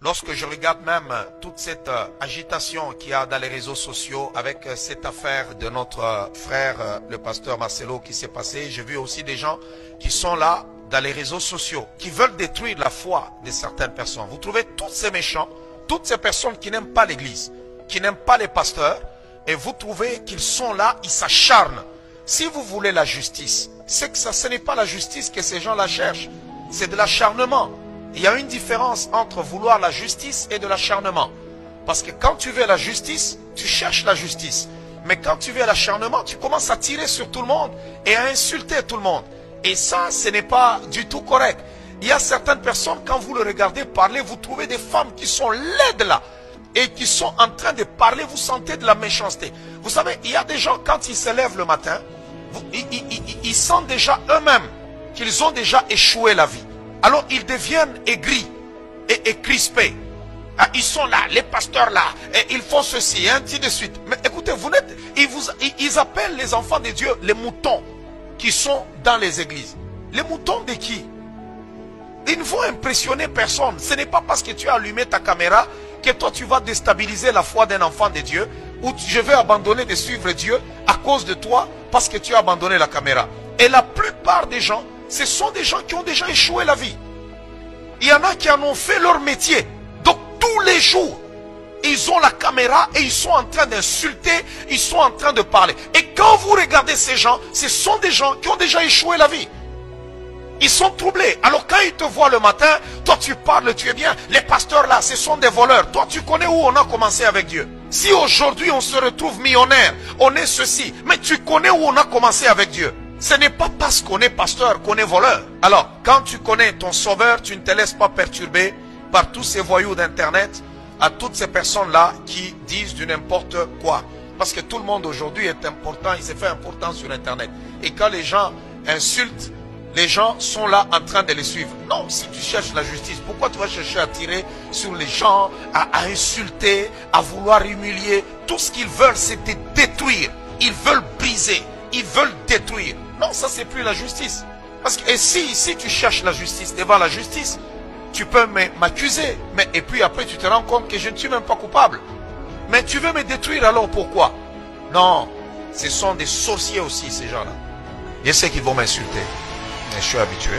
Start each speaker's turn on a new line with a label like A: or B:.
A: Lorsque je regarde même toute cette agitation qu'il y a dans les réseaux sociaux avec cette affaire de notre frère, le pasteur Marcelo, qui s'est passée, j'ai vu aussi des gens qui sont là dans les réseaux sociaux, qui veulent détruire la foi de certaines personnes. Vous trouvez tous ces méchants, toutes ces personnes qui n'aiment pas l'église, qui n'aiment pas les pasteurs, et vous trouvez qu'ils sont là, ils s'acharnent. Si vous voulez la justice, c'est que ce n'est pas la justice que ces gens la cherchent, c'est de l'acharnement. Il y a une différence entre vouloir la justice et de l'acharnement. Parce que quand tu veux la justice, tu cherches la justice. Mais quand tu veux l'acharnement, tu commences à tirer sur tout le monde et à insulter tout le monde. Et ça, ce n'est pas du tout correct. Il y a certaines personnes, quand vous le regardez parler, vous trouvez des femmes qui sont laides là. Et qui sont en train de parler, vous sentez de la méchanceté. Vous savez, il y a des gens, quand ils se lèvent le matin, ils sentent déjà eux-mêmes qu'ils ont déjà échoué la vie. Alors ils deviennent aigris et crispés. Ah, ils sont là, les pasteurs là, et ils font ceci, et ainsi de suite. Mais écoutez, ils appellent les enfants de Dieu les moutons qui sont dans les églises. Les moutons de qui? Ils ne vont impressionner personne. Ce n'est pas parce que tu as allumé ta caméra que toi tu vas déstabiliser la foi d'un enfant de Dieu, ou je vais abandonner de suivre Dieu à cause de toi parce que tu as abandonné la caméra. Et la plupart des gens, ce sont des gens qui ont déjà échoué la vie. Il y en a qui en ont fait leur métier. Donc tous les jours, ils ont la caméra et ils sont en train d'insulter, ils sont en train de parler. Et quand vous regardez ces gens, ce sont des gens qui ont déjà échoué la vie. Ils sont troublés. Alors quand ils te voient le matin, toi tu parles, tu es bien. Les pasteurs là, ce sont des voleurs. Toi tu connais où on a commencé avec Dieu. Si aujourd'hui on se retrouve millionnaire, on est ceci. Mais tu connais où on a commencé avec Dieu. Ce n'est pas parce qu'on est pasteur qu'on est voleur. Alors, quand tu connais ton sauveur, tu ne te laisses pas perturber par tous ces voyous d'internet, à toutes ces personnes-là qui disent du n'importe quoi. Parce que tout le monde aujourd'hui est important, il s'est fait important sur internet. Et quand les gens insultent, les gens sont là en train de les suivre. Non, si tu cherches la justice, pourquoi tu vas chercher à tirer sur les gens, à insulter, à vouloir humilier? Tout ce qu'ils veulent, c'est te détruire. Ils veulent briser, ils veulent détruire. Non, ça c'est plus la justice. Parce que et si tu cherches la justice devant la justice, tu peux m'accuser. Mais et puis après tu te rends compte que je ne suis même pas coupable. Mais tu veux me détruire, alors pourquoi? Non, ce sont des sorciers aussi ces gens-là. Je sais qu'ils vont m'insulter. Mais je suis habitué.